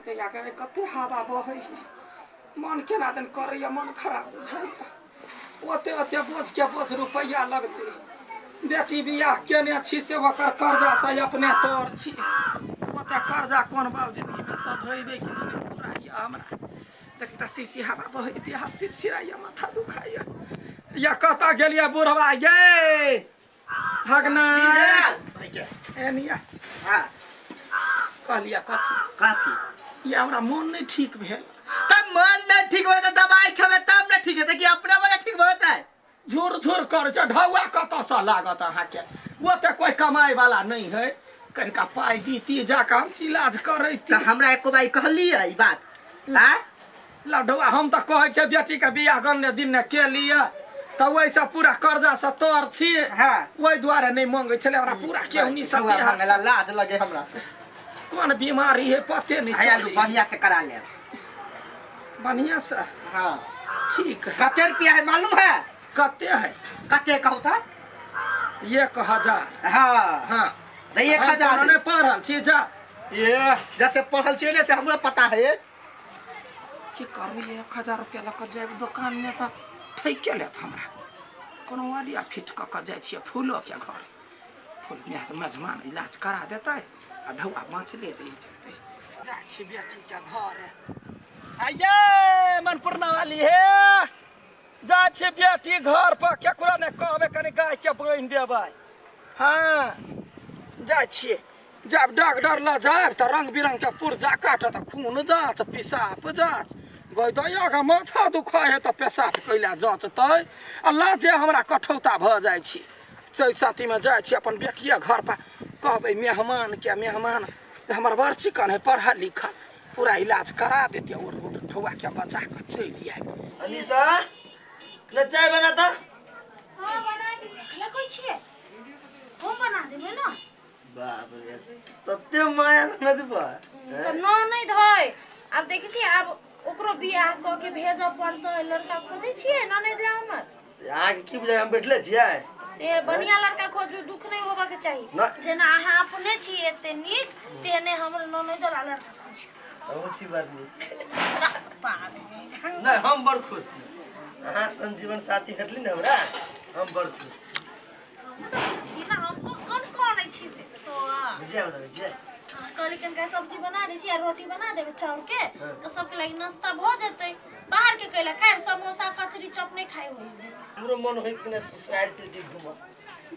ते आके कते हवा बहै मन केना दिन करैया मन खराब बुझाइया ओते ओते बोझ रुपैया लगते बेटी बियाह केने छी से ओकर कर्जा से अपने तोर छी ओते कर्जा कोन बाब जिंदगी में सधैबे किछ नहीं पुराइया हमरा देखि त सीसी हवा बहै देह हाथ सिरसिराइया माथा दुखाइया या कता गेलिया बुढ़वा गे भगना एनिया हां कहलिया कथी ये हमरा मन नहीं ठीक भेल तब मन नहीं ठीक होता दवाई खेबे तब नहीं ठीक होता कि अपना मन ठीक होता है झूर झूर कर ढौआ कत से लागत अहाँ के वो ते कोई कमाई वाला नहीं है कनका पाई दीती जाके हम इलाज करैती त हमरा एको बाई कहली है ई बात हां लढौआ हम त कहै छै बेटी के बियाह गन्ने दिन ने के लिए त वैसे पूरा कर्जा से तोर छी हां ओइ द्वारा नहीं मांगे छले हमरा पूरा केहुनी सब हमरा लाज लगे हमरा से कौन बीमारी है पते नहीं चली बढ़िया से करा ले बढ़िया से हां ठीक है कते रुपया है मालूम है कते है कते कहू था 1000 हां हां त 1000 ने पढ़ल छी जा ये जते पढ़ल छी ने से हमरा पता है की करू 1000 रुपया लक जाब दुकान में त ठैके लेत हमरा कोनो वालिया फिट क के जाय छिए फूलो के घर फूल मेहमान इलाज करा देतै आ ढौआ बाँचले रह जेतै जा छी बेटी के घर आइये मन पूर्णा वाली हे जा छी बेटी घर पर केकरो ने कहबे कनी गाय के बांध देबै हां जा छी जब डॉक्टर ल जाब त रंग बिरंग के पुर्जा काटत खून जांच पेशाब जांच गैदया के माथा दुखाय है त पेशाब कैला जांचतै अल्लाह जे हमरा कठौता भ जाय छी तै साथी में जाय छी अपन बेटिया घर पर कहबै मेहमान हमर बड़ चिकन है पढ़ा लिखा पूरा इलाज करा देते और ढौआ के बचा के चली आए अनीसा न चाय बना ता हां बना दे देखला कोई छे हम बना देबे ना बाप रे तते माया न दिबा त न नहीं धय अब देखि छी अब ओकरो बियाह क के भेजब पड़तो लड़का खोजै छिए न नहीं दे हमर आगे की बुझाय हम बैठले छियै से बढ़िया लड़का खोजू दुख नहीं होबा के चाहिए जेना अहाँ अपने छी एते नीक तेने हमर न नहीं दला लड़का खोजी अच्छी बात नहीं नहीं हम बड़ खुश छी अहाँ संजीवन साथी भेटली न हमरा हम बड़ खुश छी सीना हम कौन छी से तो बुझिया बना छै कली कनका सब्जी बना दै छी आ रोटी बना देबे चाउर के तो सबके लागि नाश्ता भ जेतै बाहर के कैला खाइब समोसा कचरी चप नहीं खाइ होई हमरो मन होई कि न ससुराल चलती घुमा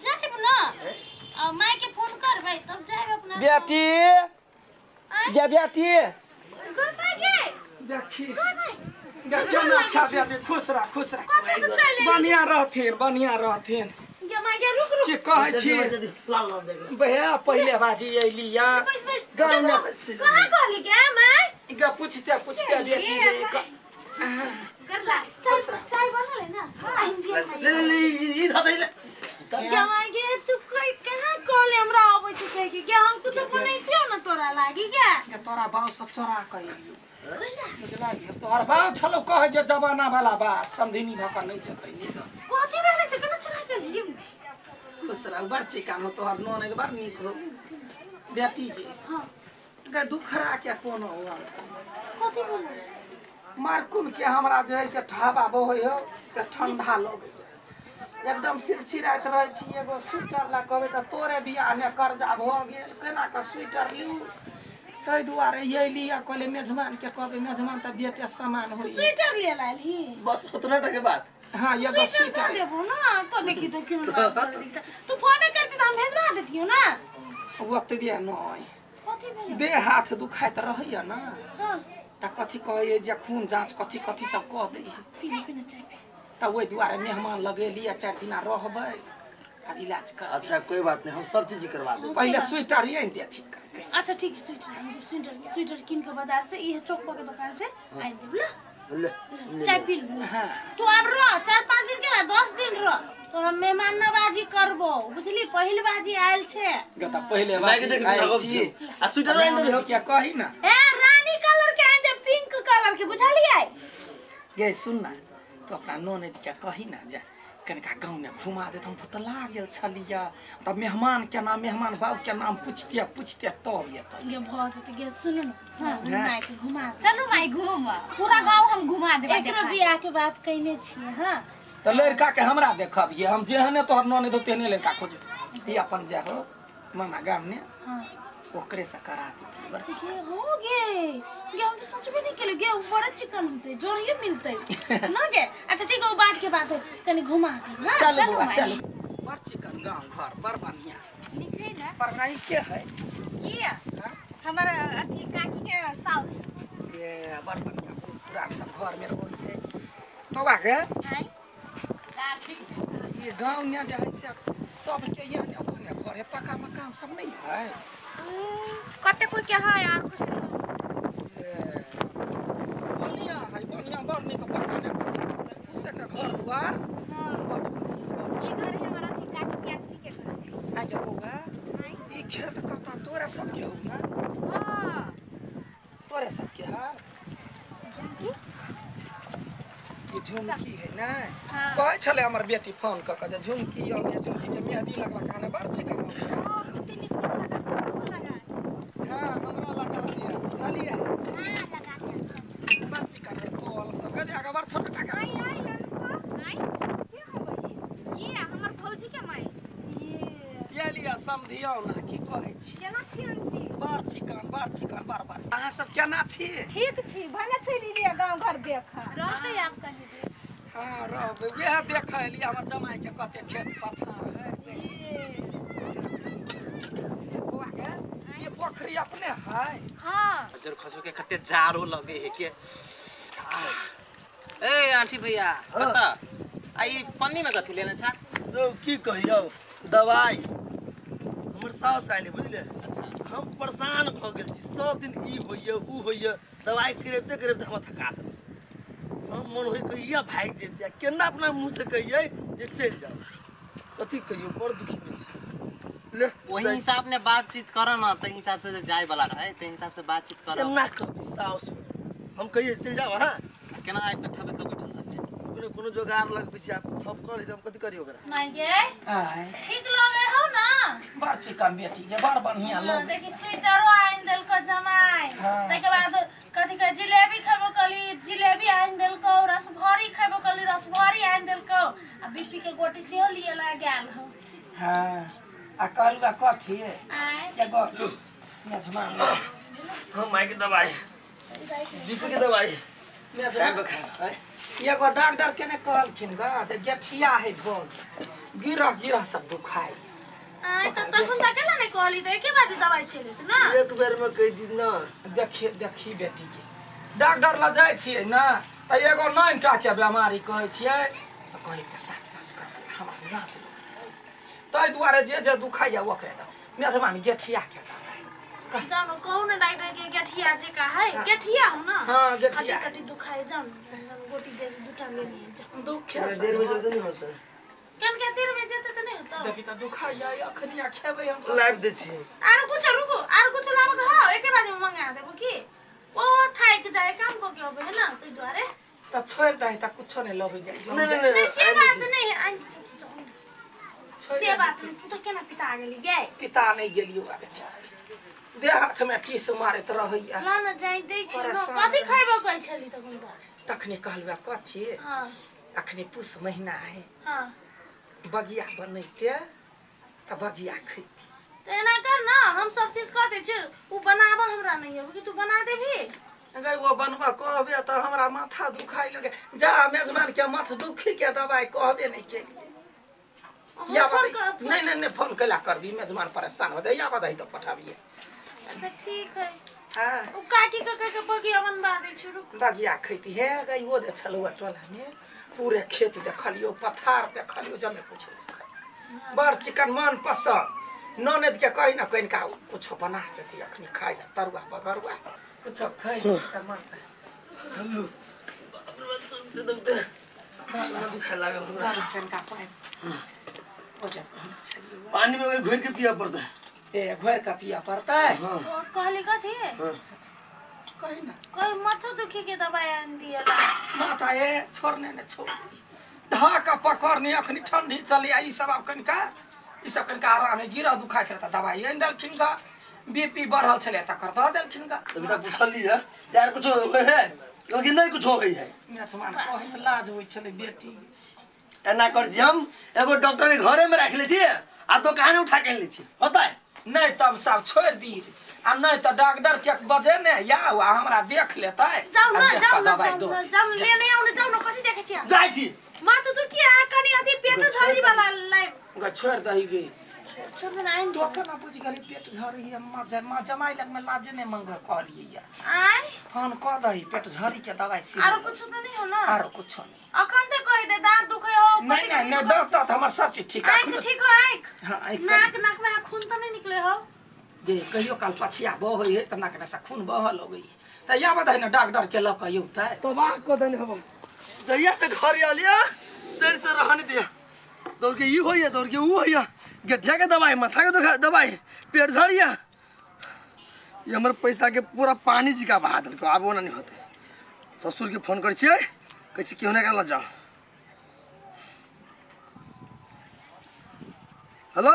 जाइब ना माय के फोन करबै तब जाइब अपना बेटी गे बेटी गोपा गे देखी केना अच्छा बेटी खुश रह कत से चले बढ़िया रहथिन गे माय गे रुक की कहै छी लाल देख भैया पहले बाजी अइलिया गाँव में कहां कहली गे माय इका पूछते बेटी जे कर ला चाय बना ले ना आई बिया ले ई धदैले गे माय गे तू कोई कहां कॉल हमरा आबै छै कह के हम कुछ बनै छियो ना तोरा लागी गे तोरा बाप सब चोरा कइलियो बुझला गे तोहर बाप छलो कहे जे जमाना वाला बात समझिनी भका नहीं जतै नहीं जा कथि भेले से केना चला गेली खुश रह बड़ चिकान हो तोहर नोन एक बार निक हो बेटी के हां गे दुखरा के कोनो हुआ कथि भेले मारकुन के हमरा जे है से ठाबा बहै हो से ठंडा लगे एकदम सिरसिरात रहे छी एगो स्वेटर ला कहबे त तोरे बियाह में कर्जा भ गेल केना का स्वेटर लिउ तै दुआरे ये लिया कहले मेजबान के कहबे मेजबान त बेटे सामान होई स्वेटर ले लाली बस उतना टके बात हां ये बस स्वेटर स्वेटर देबो ना तो देखी तो क्यों बात तू फोन करती त हम भेजवा देतियो ना वक्त भी नहीं कथि भेले देह हाथ दुखाइत रहैया ना हां त कथि कहै जे खून जांच कथि सब कह दे पीना चाय त ओइ दुआरे मेहमान लगेलिया 4 दिन रहबै आ इलाज कर अच्छा कोई बात नहीं हम सब चीज करवा देंगे पहले स्वेटर ये दे ठीक करके अच्छा ठीक है स्वेटर किन के बाजार से ये चौक के दुकान से आई देब ला ले चाय पी ले हां तू अब रह 4-5 दिन के ना 10 दिन रह तोरा मेहमान नवाजी करबो बुझली पहिल बाजी आयल छे गता पहले मैं बात के देख छी आ स्वेटर आइन दे क्या कही ना ए रानी कलर के आइन दे पिंक कलर के बुझलिए ये सुन ना तो अपना नोने क्या कही ना जा कनिका गाँव में घुमा दे हम पुतला गेल छलिया तब मेहमान के नाम मेहमान बाबू के नाम पूछते पूछते तब येतै ये बहुत है ये सुनो ना हां घुमा के घुमा चलो भाई घूम पूरा गांव हम घुमा देबे एकरो बियाह के बात कहने छिए हां तो लड़का के हमरा देखबिए हम जेहने तोहर नने दो तेने लड़का खोजब ई अपन जा हो मामा गाम में हां ओकरे से करा देती बरची ये हो गे ये हम तो सोचबे नहीं केले गे बड़ा चिकन होते जोरिए मिलते ना गे अच्छा ठीक है बात के बात है कनी घुमा दे हां चल बुआ चल बड़ चिकन गांव घर बड़ बढ़िया निकले ना पर नहीं के है ये हमारा अथी काकी के साउस ये बड़ बढ़िया पुरान सब घर में रहो ये तो बागे हाय ये गांव में जे है से सब के ये ने अपने घर है पक्का मकान सब नहीं है कते कोई के है यार बढ़िया है बढ़िया बड़ नहीं तो पक्का नहीं करते फूसे के घर द्वार बड़ ये घर है हमारा अथी काकी के अथी के घर आ के बउआ ई खेत कता तोरा सब के हो ना हां तोरे सब के है झुमकी ये झुमकी है ना हाँ। कहे छले हमर बेटी फोन क के झुमकी यो में झुमकी के मेहंदी लगवा खाने बड़ चिकन हां कितनी निक लगा हां हमरा लगा दिया बुझलिए हां लगा दे बड़ चिकन है कोल सब के आगे बड़ छोटा टाका आई क्या हो गई ये हमर भौजी के माई ये लिया समधियो ना की कहे छी केना छी अंती बड़ चिकन बार अहाँ सब केना छी ठीक थी भने थी लिए गांव घर देखा रहते आप कहीं दे हां रहबे यह देखै लिए हमर जमाई के कते खेत पथार है बुआ के ये पोखरी अपने है हां हजुर खसो के कते जारो लगे है के ए आंटी भैया कता आई पन्नी में कथि लेना छा रो की कहियो दवाई हमर साउस आइले बुझले अच्छा हम परेशान भ गेल छी सब दिन ई होइए ऊ होइए दवाई करेबते हम थका देब हम मन होई कहिया भाग जेतिया केना अपना मुंह से कहिए जे चल जाओ कथि कहियो बड़ दुखी में छी ले वही हिसाब ने बातचीत कर ना त हिसाब से जाय वाला रहे ते हिसाब से बातचीत कर केना कभी साउस हम कहिए चल जाओ हां केना आइ पे थबे तो बैठल रहे कोनो जोगार लग पीछे आप थप कर हम कथि करियो ओकरा नहीं गे आय ठीक लगे हो ना बड़ चिकन बेटी ये बड़ बढ़िया लोग देखी स्वेटरो आइन देल को जमाई हाँ, तके बाद कथि के जिलेबी खाबो कली जिलेबी आइन देल को रसभरी खाबो कली रसभरी आइन देल को आ बीपी के गोटी सेहो लिए ला गेल हो हां आ कहलुआ कथि आय ये गो मेजमान हम माई के दवाई बीपी के दवाई मेजमान बखा ये गो डॉक्टर के ने कहलखिन ग जे गेठिया है भोग गिरह सब दुखाई आय तो तखन तकेला ने कहली त एके बाजी दवाई छले त ना एक बेर में कह दी ना देखी बेटी के डॉक्टर ल जाय छियै ना त एगो 9 टा के बीमारी कहै छियै त कहि पेशाब जांच कर हमरा नाच तै दुआरे जे दुखाइया ओकरे द मेजबान गेठिया के जानो कहू ना डॉक्टर के गेठिया जे का है गेठिया हो ना हां गेठिया कटी दुखाए जानो गोटी दे दुटा ले लिए जा दुखे देर में जब नहीं होता केन के देर में जेते त नहीं होता देखि त दुखाइया अखनिया खेबै हम लाइव दे छी आरो कुछ रुको आरो कुछ लाव के हो एके बाजी में मंगा देबो की ओ थाई के जाए काम को के होबे है ना तै द्वारे त छोड़ दे त कुछो नहीं लबै जाय नहीं से बात नहीं है से बात नहीं तू तो केना पिता गेली गे पिता नहीं गेलियो आ बेटा देह हाथ में टीस मारत रहैया ला न जाई दै छी न कथि खाइबो कहै छली त गुंडा तखने कहलुआ कथि हां अखने पुष महीना है हां बगिया बनैते त बगिया खैती त एना कर ना हम सब चीज कह दे छी उ बनाबो हमरा नहीं है कि तू बना देबी गई वो बनवा कहबे त हमरा माथा दुखाई लगे जा मेजबान के माथ दुखी के दवाई कहबे नहीं के या नहीं फोन कला करबी मेजबान परेशान हो दे या बधाई तो पठाबिए अच्छा ठीक है हां उ काकी के बगिया बनवा दे छी रुक बगिया खैती है गई वो दे छलुआ टोला में पूरे खेत देखलियो पथार देखलियो जमे कुछ बड़ चिकन मन पसंद ननद के कहीं ना कहीं का कुछ बना देती अखनी खाई ला तरुआ बगरुआ कुछ खाई त मन हेलो दे चला दुखा लागल हमरा सन का पानी हो जा पानी में घोल के पिया पड़ता है ए घोर का पिया पड़ता है हां ओ कहली कथि कहीं ना कोई माथा दुखी के दवाई आन दिया ला माता ये छोड़ने ने छोड़ धक्का पकड़ने अखनी ठंडी चली आई सब अब कनिका ई सब कनिका आराम में गिरा दुखाइ छले त दवाई आनि देलखिन का बीपी बढ़ल छले त कर द देलखिन का अभी तक पूछली है यार कुछ होय है लेकिन नहीं कुछ होय है मेहमान कहे में लाज होइ छले बेटी एना कर जी हम एगो डॉक्टर के घरे में रख ले छी आ दुकान उठा के ले छी होता है नहीं तब सब छोड़ दी आ नहीं तो डॉक्टर के बजे ने या हमरा देख लेता जाऊ ना जाऊ ना जाऊ लेने आउने जाऊ न कति देखे छी जाई छी माँ तो की आ कनी अति पेट झरी वाला लाई ग छोड़ दही गे छोड़ में आइन तो केना बुझ गली पेट झरी है मां जमाई लग में लाज ने मंग कहलिए या आय फोन क दही पेट झरी के दवाई सी आरो कुछ तो नहीं हो ना आरो कुछ नहीं अखन ते कहि दे दांत दुखे हो नहीं दस हमर सब चीज ठीक है आँख ठीक हो आँख हां नाक में खून तो नहीं निकले हो गे कहियो काल पछिया बह है त नाक में से खून बहल होई त या बधाई न डॉक्टर के ल कहियो त तो बात को देने हम जइया से घर आलिया चल से रहने दिया दौड़ के ई होइया दौड़ के ऊ होइया गठिया के दवाई माथा के दवाई पेट झड़िया ये हमर पैसा के पूरा पानी जी का बहा देलको आब ओना नहीं होते ससुर के फोन कर छियै कहै छी केहने का ल जाओ हेलो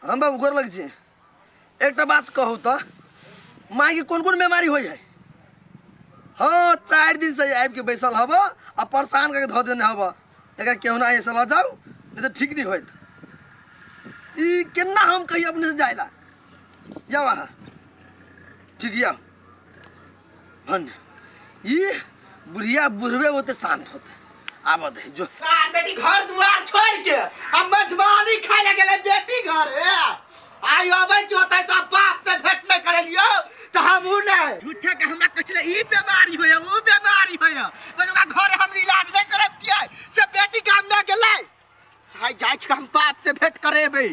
हम बाबू गोर लग छी एकटा बात कहू त माँ के कोन बीमारी होई है हाँ 4 दिन से आबि के बैसल हब आ परेशान करके धो देने हब एक केहना ऐसे ल जाओ नहीं तो ठीक नहीं होत ई केना हम कही अपने से जाइला जाओ वहाँ ठीक या भन ई बुढ़िया बुढ़वे होते शांत होते आब दे जो बेटी घर दुआर छोड़ के हम मजबानी खाए लगे बेटी घर है आई अबै जोतै तो बाप से भेट नहीं करे लियो तो हम उ नहीं झूठे के हमरा कहले ई बीमारी होय उ बीमारी होय मजबा घर हम इलाज नहीं करब किया से बेटी काम में गेलै हाय जाय छ हम बाप से भेट करेबै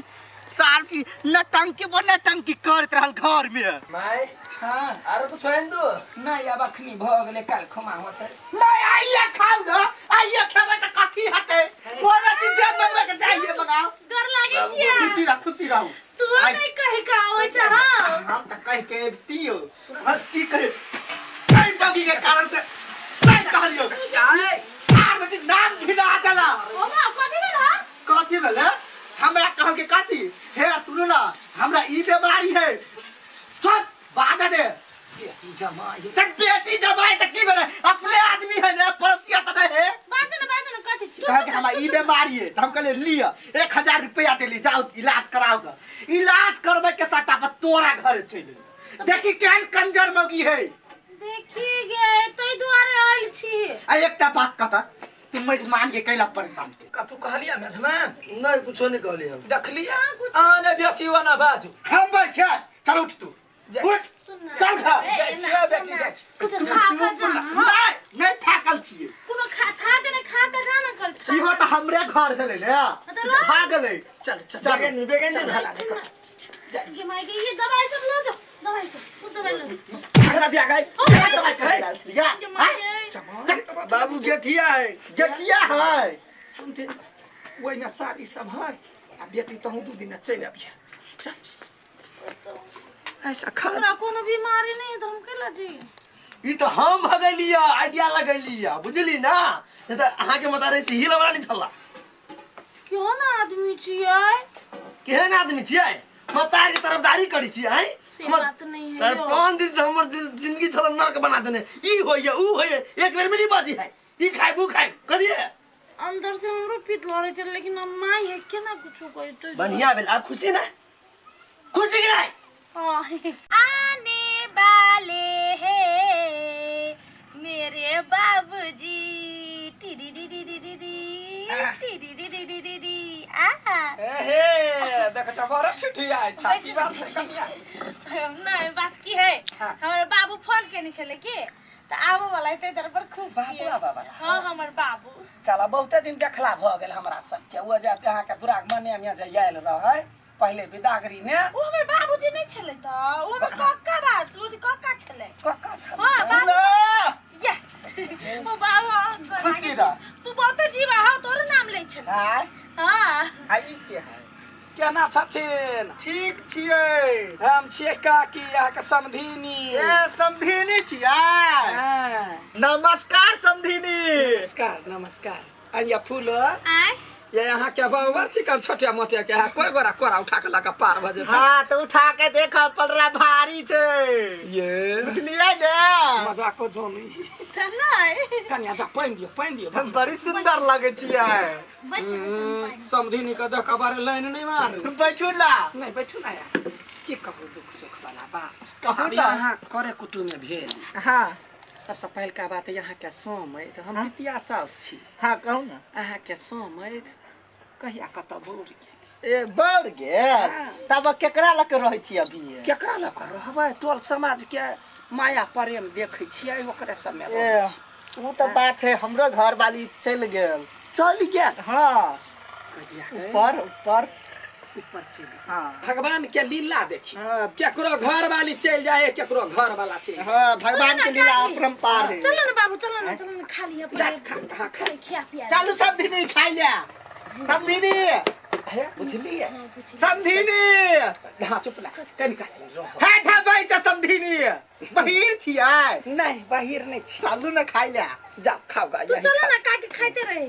सार की नटंकी बने टंकी करत रहल घर में माय हां आरो कुछ है तो नहीं अब अखनी भ गेलै काल खमा होतै नहीं आइए खाऊ न आइए खेबै त कथी हतै कोन चीज मंगवे के जाइए मंगाओ डर लागे छी खुशी रहू तू नहीं कहि का होय छ हां हम त कह के दियो बस की कहे कई बगी के कारण से नहीं कहलियो आए आर बेटी नाम घिना देला ओ बा कथि भेला कथी भेले हमरा कहब के कथी हे सुनु ना हमरा ई बीमारी है चुप बाधा दे बेटी जमाई त की भेले अपने आदमी है ना पड़ोसिया त है बात न कथि छी कह के हमरा ई बीमारी है त हम कहले लिया 1000 रुपया दे ली जाओ इलाज कराओ इलाज करबे के सट्टा पर तोरा घर चल देखी केहन कंजर मौगी है देखी गे तोय दुआरे आइल छी आ एकटा बात कता तुम मेजमान के कैला परेशान के कतु कहलिया मेजमान नहीं कुछ नहीं कहली हम देखलिया आने बेसी वाला बाजू हम बे छ चल उठ तू उठ चल खा जाय बेटी जाय कुछ खा जा नहीं थाकल छिए कोनो खा के जाना कर इहो त हमरे घर भेले ने भाग गेलै चल बेगन जी माई के ये दवाई सब लो जो दवाई सब शुद्ध भेल हमरा दिया गई दवाई कहे बाबू गेठिया है सुनते वही में सारी सब है आ बेटी तहु 2 दिन चल आबिया चल ऐसा खा हमरा कोनो बीमारी नहीं है तो हम केला जी ई तो हम भगलिया आइडिया लगलिया बुझली ना नहीं तो अहाँ के मतारे से हिल वाला नहीं छला क्यों ना आदमी छियै केहन आदमी छियै मता के तरफदारी करी छियै से बात नहीं है 4-5 दिन से हमर जिंदगी छल नरक बना देने ई होइए ऊ होइए एक बेर में नहीं बाजी है ई खाइ वो खाइ करिए अंदर से हमरो पीत लरे चल लेकिन अम्मा ये केना कुछ कोई तो बढ़िया भेल आप खुशी ना खुशी के नहीं आने वाले हैं मेरे बाबूजी टिडी डी डी डी डी टिडी डी डी डी डी हे देख चबरा ठिठिया छाती बात नहीं बात की है हमारे बाबू फोन केने छले के त आबो वाला ते तर पर खुश बाबू हां हमर बाबू चला बहुते दिन देखला भ गेल हमरा सब के वो जाते अहाँ के दुराग मने में जे आयल रहे पहले विदागरी में ओ हमर बाबूजी नहीं छले त ओ हमर कक्का बात ओ कक्का छले कक्का छले हां बाबू या ओ बाबू खुदी रा तू बहुत जीवा हा तोर नाम ले छले हां हां आई के है केना छथिन ठीक छियै हम छियै काकी यहाँ के समधिनी ए समधिनी छियै हाँ। नमस्कार समधिनी नमस्कार नमस्कार अइया फूल आय ये यहाँ के बाबर चिकन छोटे मोटे के है कोई गोरा कोरा उठा के लगा पार भजे हाँ तो उठा के देखो पलरा भारी छे ये बुझलिए ने मजाक को जोनी नहीं कन्या जा पाइन दियो हम बड़ी सुंदर लगे छियै बस समधिनी का देख बारे लाइन नहीं मार बैठू ना नहीं बैठू ना यार की कहू दुख सुख वाला बात कहू अब ना। यहाँ करे कुटुम में भेल हाँ सबसे पहल का बात यहाँ के सोम है तो हम पितिया साउस छी हाँ कहू ना अहाँ के सोम है कहिया कत बोर ए बढ़ गेल तब केकरा लग रहै छी अभी केकरा लग रहबै टोल समाज के माया प्रेम देखै छियै ओकरे सब में ए वो तो बात है हमरो घर वाली चल गेल चल गेल हाँ कहिया ऊपर ऊपर ऊपर चल हाँ भगवान के लीला देखी हाँ केकरो घर वाली चल जाए केकरो घर वाला चल हाँ भगवान के लीला अपरंपार है चलो ना बाबू चलो ना खा लिया जा खा हाँ खा खिया पिया चलू सब दीदी खाई ले सब दीदी है बुझलिए समधिनी हाँ चुप ना कनिका रहो है था भाई चा समधिनी बहिर छियै नहीं बाहर नहीं छी चलू ना खाई ले जा खाओ गा तो चलो ना काट के खाते रहे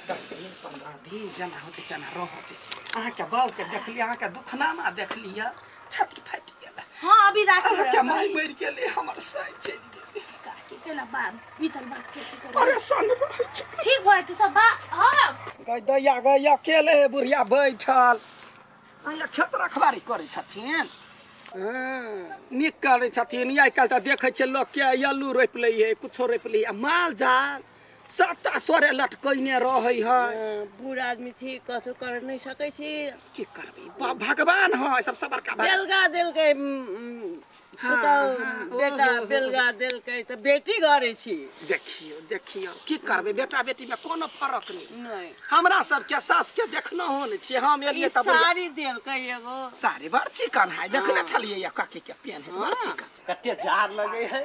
10 दिन 15 दिन जना होते जना रहते अहाँ के बाऊ के देख लिया अहाँ के दुखनामा देख लिया छत फट गेल हां अभी राखी अहाँ के माई मर गेले हमर साई चल गेले काटी केला बात बीतल बात के परेशान रहै छी ठीक भए त सब हां गैया अकेले बुढ़िया बैठल अइया खेत रखवारी करै छथिन नीक करै छथिन आइ काल्हि तऽ देखै छियै लोक के आलू रोपि लै है कुछो रोपि लै है माल जाल सबटा सोरे लटकैने रहै है बूढ़ आदमी थी कथो कर नहीं सकै छी की करबै भगवान है सबसे बड़का भगवान बेलगा देलकै बेटा बेलगा देलकै तऽ बेटी गरै छी देखियो की करबै बेटा बेटी में कोनो फर्क नहीं नहीं हमरा सबके सास के देखना हो ने छियै हम एलियै तब साड़ी देलकै एगो साड़ी बड़ चिकन है देखने छलियै या काकी के पेन है बड़ चिकन कते जार लगे है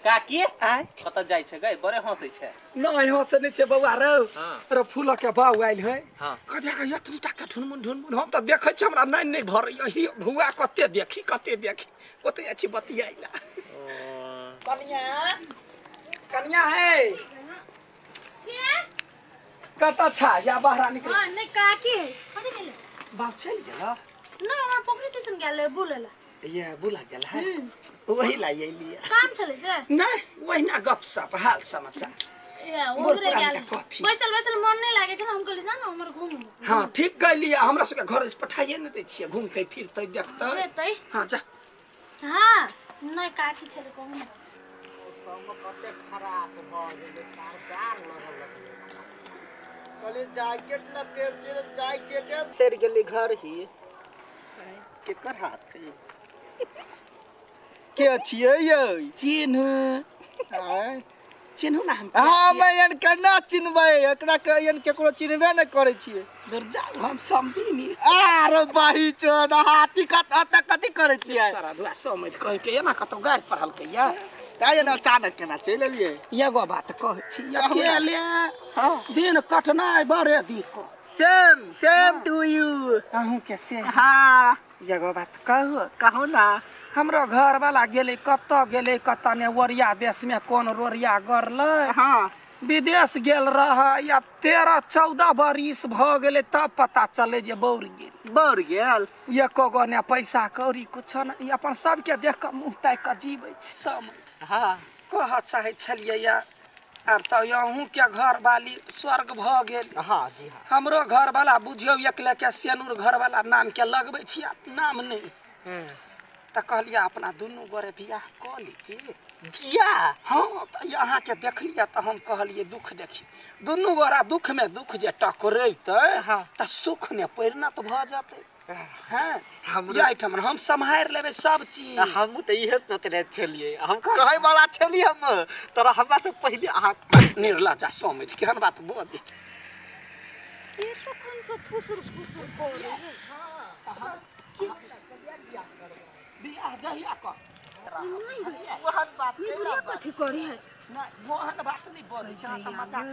काकी आय कत जाय छै गै बड़े हंसै छै नहीं हंसे नहीं छे बउआ रो हाँ। रो फूल के बाऊ आइल है हाँ। कदे के यत्री टाका ढुनमुन हम त देखे छ हमरा नहीं भरैया ही भुआ कते देखी ओते अछि बतियाइला कन्या है कत छा या बाहर निकल हां नहीं काकी कथि गेले बाप चल गेला नहीं हमरा पोखरी दिसन गेले बुलेला ये बुला गेल है वही लाई लिया काम चले से नहीं वही ना गपसप हाल समाचार ए मोर ओकरे पुरान गेले के कथी बैसल मन नहीं लागे छ हम कहले जान हमर घूम हाँ ठीक कैली हमरा सबके घर से पठाइए न दै छियै घूमते फिरते देखते जेतै हाँ जा हां नहीं काकी छले कहू ना कते खराब भ गेलै कार लगल कहले जैकेट न के जैकेट सर गेलै घर ही केकर हाथ है के छियै यै चिन्हू आय चिन्हू ना हम हां मैं एन केना चिन्हबै एकरा के एन केकरो चिन्हबे न करै छियै दूर जाऊ हम समझिनी अरे बाही चोद हाथी कथी करै छियै सारा दुआ समझ कह के एना कतो गाड़ पढ़ल के या ताय न अचानक केना चलि एलियै एगो बात कहै छी अकेले हां दिन कटनाइ बड़े दिक्कत सेम टू यू अहूँ के से हां एगो बात कहू ना हमरो घर वाला गेले कत ने ओरिया देश में कौन रोरिया गरलै हां विदेश गेल रह या 13-14 बरिस भ गेले तब पता चले जे बौर गेल एको गो ने पैसा कौड़ी कुछ न ई अपन सबके देख के मुंह ताक के जीवे छै सब हां कह चाहे छलिए या आब तो अहूँ के घर वाली स्वर्ग भ गेल हां जी हां हमरो घर वाला बुझियो एकले के सेनुर घर वाला नाम के लगबै छी नाम नहीं त कहलिया अपना दुनू गोरे बियाह क लीती बियाह हाँ तो यहाँ के देख लिया तो हम कहलिए दुख देखी दुनू गोरा दुख में दुख जे टकरेते हाँ। तो सुख ने परिणत भ जाते हैं हमरो हम सम्हार लेबे सब चीज हम त इहे सोचले छलिए हम कहै वाला छलिए हम तोरा हमरा से पहले अहाँ निर्लजा समझ केहन बात बजे ये तो कौन सा फुसुर करे है बियाह जहिया कर वहन बात ये बुढ़िया कथी करे है ना मोहन बात नहीं बोल छ समाचार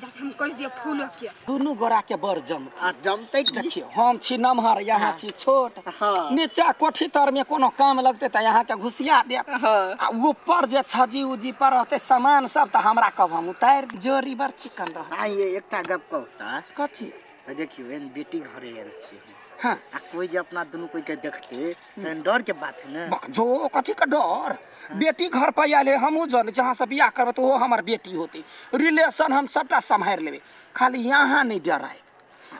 जसम कह दिए फूल के दुनू गोरा के बर जम आ जमतै की देखियो हम छी नमहर यहाँ छी छोट हाँ। नीचा कोठी तर में कोनो काम लगते त यहाँ के घुसिया दे हाँ। आ ऊपर जे छजी उजी पर रहते सामान सब त हमरा कब हम उतार जोरी बर चिकन रह हाँ ये एकटा गप कहता कथी देखियो एन बेटी घरे आयल छी हाँ आ कोई जे अपना दुनू कोई के देखते तो डर के बात है ना बक जो कथी का डर बेटी घर पर आले हमहू जन जहाँ से बियाह करब तो वो हमार बेटी होती रिलेशन हम सबटा संभाल लेबे खाली यहाँ नहीं डराए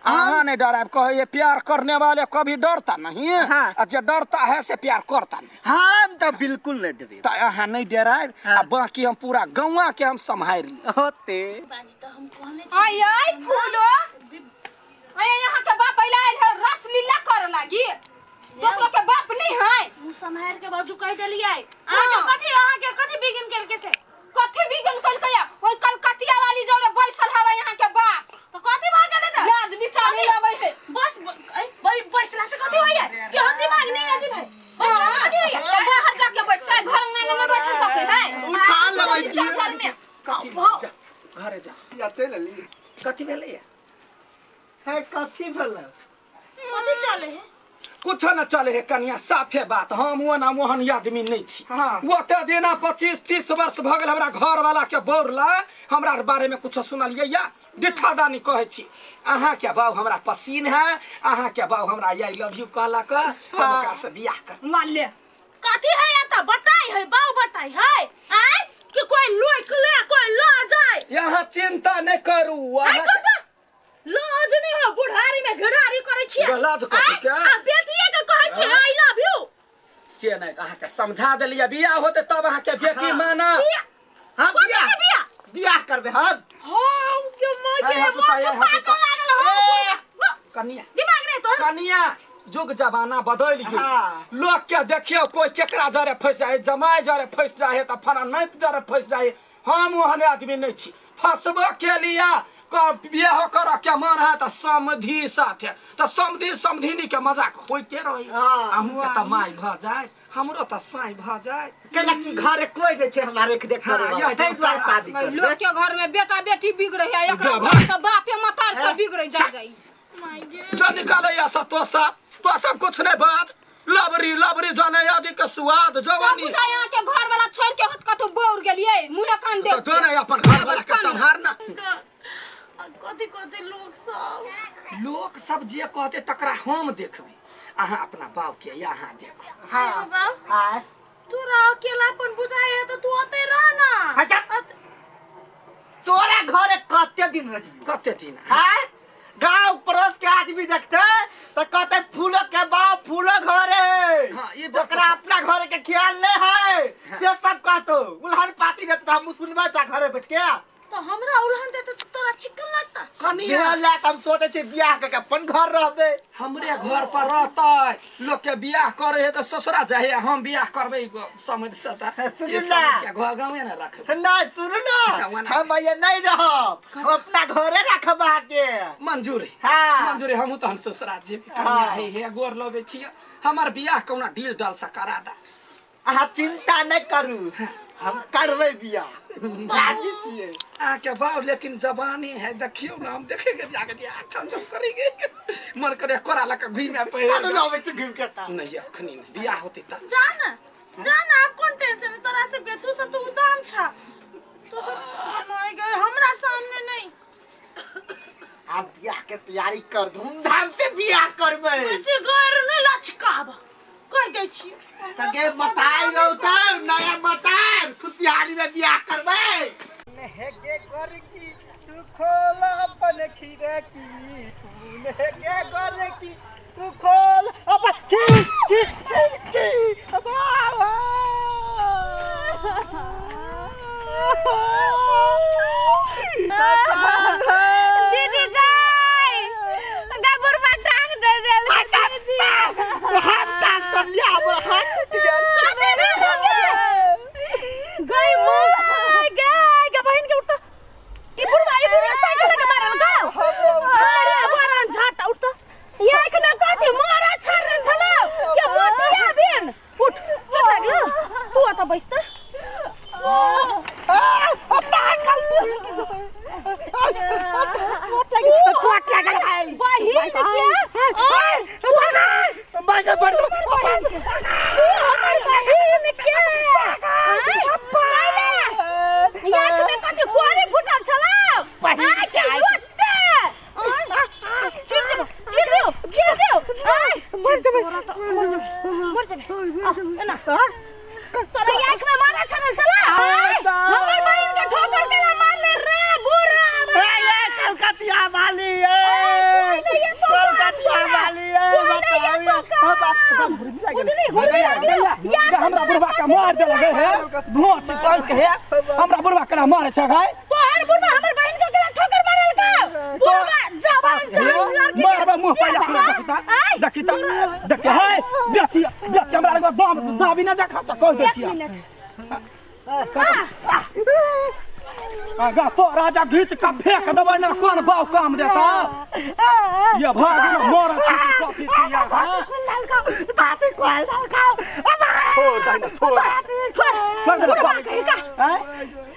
यहाँ नहीं डराए कहे ये प्यार करने वाले कभी डरता नहीं हाँ। और जो डरता है से प्यार करता नहीं हम तो बिल्कुल नहीं डरे तो यहाँ नहीं डराए हाँ। बाकी हम पूरा गौवा के हम संभाल ली होते बाजी तो हम कहने आई आई फूलो आई यहाँ के बाप पहले आयल है रस लीला कर लागी दूसरों के बाप नहीं है मुंह संभाल के बाजू कह देलिए आहा के कथी बिगिन करके से कथी बिगन कल कया ओई कलकतिया वाली जोरे बैसल हवा यहाँ के बाप तो कथी भाग गेले त लाज बिचारी लगे है बस भाई बैसला से कथी होइए के दिमाग नहीं आती भाई हां बाहर जाके बैठता है घर में नहीं बैठ सके है उठा लबै की घर में कथी जा घरे जा या चल ली कथी भेले है कथी भेल कथी चले है कुछ न चले है कनिया साफे बात हम वो ना मोहन आदमी नहीं छी हाँ। वो ते देना 25-30 वर्ष भ गेल हमरा घर वाला के बोरला हमरा बारे में कुछ सुनलिए या डिठादानी कहे छी अहाँ के बाऊ हमरा पसीन है अहाँ के बाऊ हमरा आई लव यू कहला का हम ओकरा से बियाह कर वाले कथी है या त बताई है बाऊ बताई है आय कि कोई लोक ले कोई ला जाए यहाँ चिंता नहीं करू आय अहाँ कर लाज नहीं हो बुढ़ारी में घड़ारी करे छी लाज कथी के? आ बेटिए के कहे छी आई लव यू से नहीं अहाँ के समझा देलिए बियाह होते तब अहाँ के बेटी माना हां बिया बिया बियाह करबे हम हम के मां हाय, के हाथ उठाइए, मोछ हाथ पाकल लागल हो कनिया दिमाग नहीं तो कनिया जुग जमाना बदल गेल हाँ। लोग के देखियो कोई केकरा जरे फंस जाए जमाए जरे फंस जाए त फना नैत जरे फंस जाए हम ओहन आदमी नहीं छी फंसबो के लिया बियाह कर के मन है त समधी साथे त समधिनी के मजाक होइते रही हाँ। हमहू के त माई भ जाए हमरो त साई भ जाए केला की घरे कोई नहीं छे हमारे के देख हाँ, करे यह तै द्वारा शादी कर लोग के घर में बेटा बेटी बिगड़े है एक दे भाई। तो बापे मतार से बिगड़े जा जाई माय गे जो निकाले या सब तो सब कुछ नहीं बात लबरी लबरी जाने यादी के स्वाद जवानी बुझा यहाँ के घर वाला छोड़ के हट कतौ बोर गेलिए मुंह कान तो देख जो नहीं अपन घर वाला के संभारना कथी कथी लोग सब जे कहते तकरा हम देखबे अहाँ अपना बाप के यहाँ देखो हां बाबू हां तोरा अकेलापन बुझाए है तो तू ओते रह ना अच्छा तोरा घरे कते दिन रही कते दिन हां गांव पड़ोस के आदमी देखते तो कहते फूलो के बाप फूलो घरे हाँ, ये ओकरा अपना घरे के ख्याल नहीं है से सब कहतो उल्हन पाती देते हम सुनबे ता घरे बैठ के तो हमरा उल्हन दे तो तोरा चिकन लगता कनिया बियाह ला हम सोचे छे बियाह के अपन घर रहबे हमरे घर पर रहते लोग के बियाह करे है तो ससुरा जाए हम बियाह करबे समझ सता सुन ये ना। समझ के घर गाँव ना रखबे ना सुन ना हम ये नहीं रहब हम अपना घरे रखबा के मंजूर है हाँ। मंजूर है हमहू तहन ससुरा जी हाँ। हे गोर लगे छिए हमर बियाह कौना डील डाल सा करा दा अहाँ चिंता नहीं करू हम करबे बियाह राजी छिए आके बाव लेकिन जवानी है देखियो ना हम देखेंगे जाके दिया ठन जम करेंगे मन करे कोरा लका घुइमे पे चलो लावे से घूम के ता नहीं अखनी नहीं बियाह होती त जान आप कौन टेंशन है तोरा सब के तू सब तो उदाम छा तू सब माय गे हमरा सामने नहीं आप बियाह के तैयारी कर धूमधाम से बियाह करबे ऐसे घर नहीं लचकाब कर दे छी तगे बताई रहता नया बताई खुशहाली में बियाह करबे नेगे कर की तू खोल अपन खीरे की तू नेगे कर की तू खोल अपन की दीदी गाय गबुर पर टांग दे देल दीदी हाथ टांग कर लिया अब हाथ टूट गया गई मोय गई बहन के उठता ई बुढ़वा साइकिल लगा मारल गयो अरे मारन झाटा उठता ये एकना कथि मारा छर छलो के मोटिया बिन उठ चल लागलो तू आता बैसता ना तोरा आंख में मारा छल चला हमर बहन के ठोकर के मार ले रे बुरा ए कलकतिया वाली कलकतिया वाली हमरा बुढ़वा के मार दे लगे है भोच चल के हमरा बुढ़वा के मारे छ गए तोहर बुढ़वा हमर बहन के केला ठोकर मारल का बुढ़वा जवान जान लड़की मारबा मुंह पे देखी है बेसी हमरा लगे दम दाबी ना देखा छ कह देतिया गा तो राजा घीच का फेंक देबै ना कोन बाव काम देता ये भाग ना मोर छी कथी छी या ताती कोल खाओ छोड़ दे ना छोड़ दे हैं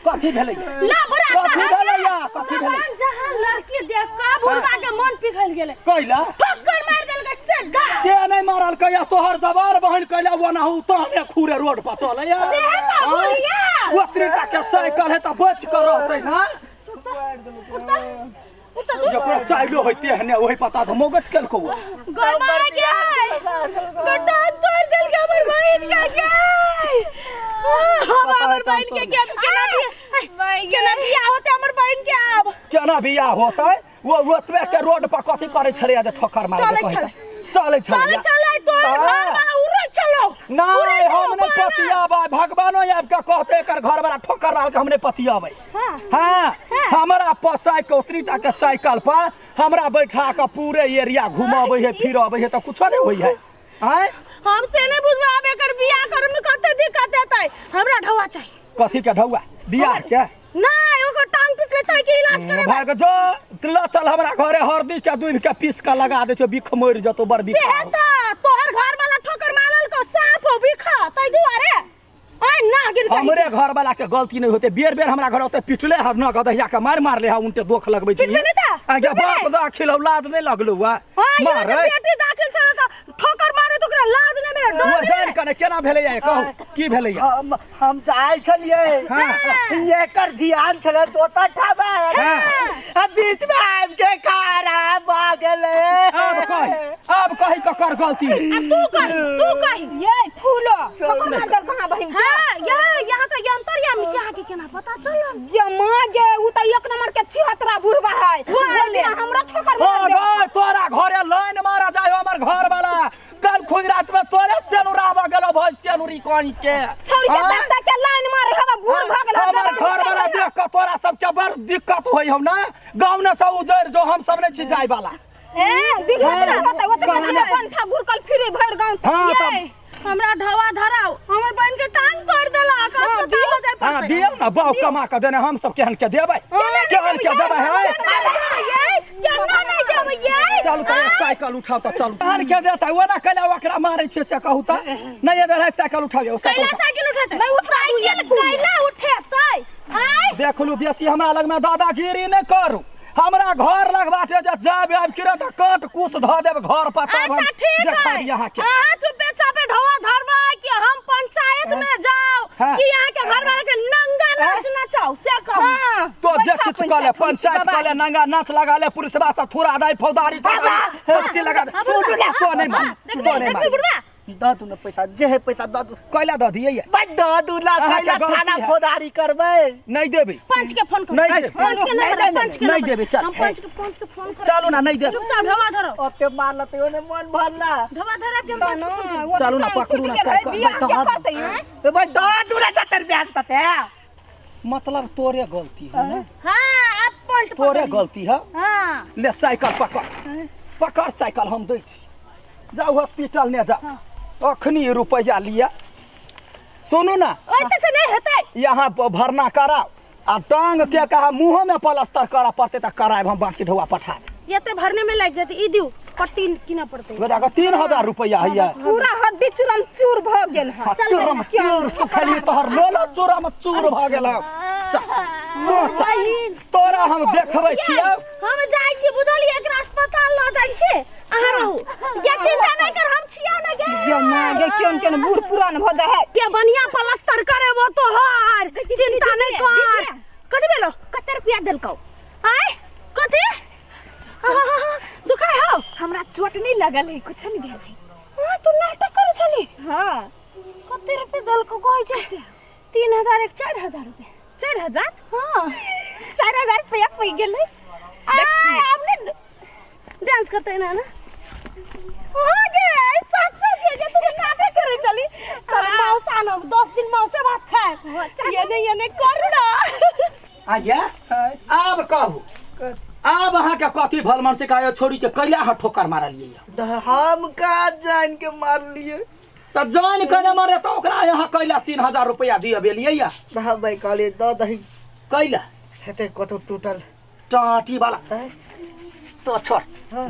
कथी भेलै ला बुरा कथी भेलै या कथी भेलै जहां लड़की देख का बुढ़वा के मन पिघल गेले कैला ठोकर मार देलकै से गा से नहीं मारल कया तोहर जवार बहन कैला वना हु ताने खूरे रोड पर चले या ओतरी का के साइकिल है त बच कर रहतै ना जकरा चाइलो होइते हने ओही पता त मोगत केलको गड़बड़ गया गड्ढा तोड़ देल के हमर बहन का हमर बहन के केना बियाह होते हमर बहन के अब केना बियाह होतै वो ओतबे के रोड पर कथी करे छरे जे ठोकर मार दे चले चले तो घर वाला उड़ चलो नहीं हमने पतियाबा भगवानो आब के कहते एकर घर वाला ठोकर डाल के हमने पतियाबे हां हमरा पसाई के उतरीटा के साइकिल पर हमरा बैठा के पूरे एरिया घुमावे है फिरावे है त कुछ नहीं होई है हैं हमसे नहीं बुझबा आब एकर बियाह करे में कते दिक्कत देतै हमरा ढौआ चाहिए कथी के ढौआ बियाह के नहीं ओकर टांग टूट लेतै के इलाज करे भाग जो चल हमरा घरे हरदी के दूध के पीस के लगा दे छो बिख मोर जतो बर बिख से त तोहर घर वाला ठोकर मारल को साफ हो बिख तै दुआरे ओए ना गिर गई हमरे घर वाला के गलती नहीं होते बेर बेर हमरा घर होते पिटले हर न गदहिया के मार ले उनते दोख लगबै छी आगे बाप दाखिल लाज नहीं लगलो वा मार बेटी दाखिल छ त ठोकर मारे तो ओकरा लाज नहीं मिले वो जान कने केना भेलै या कहू की भेलै या हम जाय छलिए एकर ध्यान छले तोता ठाबा अब बीच में आब के खारा भ गेले अब कहि ककर गलती तू कही ये फूलो कहां बहिन हां ये यहां तो यंत्र या मिसिया के केना पता चल ये मां गे उ त एक नंबर के छिहत्तरा बुढ़वा है बोले हमरा ठोकर मार दे तोरा घरे लाइन मारा जाय हमर घर वाला कल खुद रात में तोरे सेनुरावा गेलो भई सेनुरी कोन के छोड़ के बंदा के लाइन मारे हवा बूढ़ भ गेल हमर घर वाला देख के तोरा सब के बड़ दिक्कत होई हम ना गांव न से उजर जो हम सब नहीं छी जाय वाला दिक्कत ना होता ओते कंठा गुरकल फिरे भर गांव ये हमरा ढवा धराओ हमर बहन के टांग तोड़ देला अस्पताल ले जाय पड़तै हां दियौ ना बाऊ कमा के देने हम सब केहन के देबै केहन के देबै है ये केना नहीं देबै ये चलू त साइकिल उठाओ त चलू केहन के देता ओना कला ओकरा मारै छै से कहू त नहीं इधर है साइकिल उठाओ साइकिल उठाते नहीं साइकिल कैला उठेतै देखलू बेसी हमरा लग में दादागिरी नहीं करू हमरा घर लग बाटे जे जाब आब किरे त काट कुछ ध देब घर पर तब हम देखा यहां के हां तू बेचा पे ढवा धरबा कि हम पंचायत में जाओ कि यहां के घर वाला के नंगा नाच नचाओ से कहू तो जे किछ कहले पंचायत कहले नंगा नाच लगा ले पुलिस बा से थोड़ा दाई फौदारी हेसी लगा तो नहीं मान दादू ने पैसा जे है पैसा दादू कैला द दिए भाई दादू ला कैला थाना फौदारी करबै नहीं देबे पंच के फोन कर नहीं दे पंच के नहीं देबे चल हम पंच के फोन कर चलू ना नहीं दे चुपचाप ढवा धरो ओते मार लते ओने मन भरला ढवा धरा के पंच चलू ना पकड़ू ना साइकिल क्या करते हैं तो भाई दादू रे 70 ब्याज तते मतलब तोरे गलती है ना हां अब पलट तोरे गलती है हां ले साइकिल पकड़ साइकिल हम दै छी जाओ हॉस्पिटल ने जा अखनी रुपया लिया सुनू ना ओते से नहीं हेतै यहाँ भरना कराओ आ टांग के कहा मुंह में प्लास्टर करा पड़ते त कराए हम बाकी ढवा पठा ये तो भरने में लग जाते ई दियो पट्टी किना पड़ते बेटा का 3000 रुपया है पूरा हड्डी चूरम चूर भ गेल है चूरम चूर सुखली तोहर लोलो चूरम चूर भ गेल तोरा हम देखबै छियै हम जाय छी बुझलिए एकरा अस्पताल ल जाय छी अहाँ रहू ये चिंता नहीं कर हम छिया ना गे ये मां गे केन बूढ़ पुरान भ जाय है के बढ़िया प्लास्टर करे वो तो हर चिंता नहीं कर कथि भेलो कते रुपया देलकौ आय कथि दुखाय हो हमरा चोट नहीं लगल है कुछ नहीं भेल है हां तू नाटक करे छली हाँ कते रुपए दल को कहै छै 3000 एक 4000 रुपए 4000 हां 4000 रुपया पै गेलै देखी आपने डांस करते हैं ना हो गे सच के तू नाटक करे चली चल मौसा आनो 10 दिन मौसे भात खाए ये नहीं कर ना आया अब कहू अब अहाँ के कथी भलमन से कहियो छोड़ी के कैला ह ठोकर मारलिए हम का जान के मार लिए त जान के न मारे त ओकरा यहाँ कैला 3000 रुपया दिए बेलिए या भाई कहले द दही कैला हेते कतो टूटल टाटी वाला तो छोड़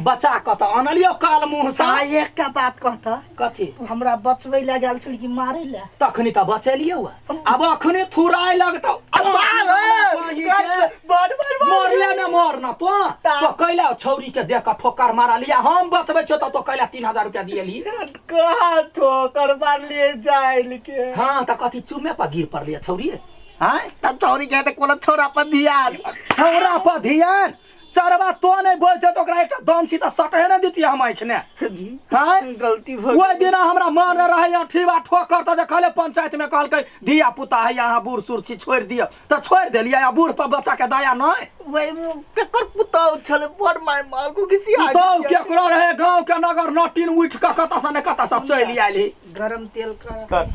बचा क त अनलियो काल मुंह सा एकटा बात कहता कथी हमरा बचबै ला गेल छली कि मारे ला तखनी त बचेलियो अब अखनी थुराए लगतौ मरले में मरना तो कैला छौरी के देख के ठोकर मारा लिया हम बचबै छ त तो कैला 3000 रुपया दिएली कहा ठोकर मार लिए जाइल के हां त कथी चुमे पर गिर पड़लिए छौरी हां तब छौरी के त कोनो छोरा पर ध्यान छौरा पर ध्यान चरवा तो नहीं बोलते तो ओकरा एकटा दंसी त सटहे न दितिए हम आखने हां गलती भ ओइ दिन हमरा मन रहे अठीबा ठोकर त देखले पंचायत में कहलकै धिया पुता है यहाँ बूढ़ सूढ़ छी छोड़ दियो त छोड़ देलिए आ बूढ़ पर बच्चा के दया नहीं वही केकर पुताउ छले बड़ मार मार को किसी आ तो केकरो रहे गांव के नगर नटीन उठ के कता से ने कता से चली आइली गरम तेल का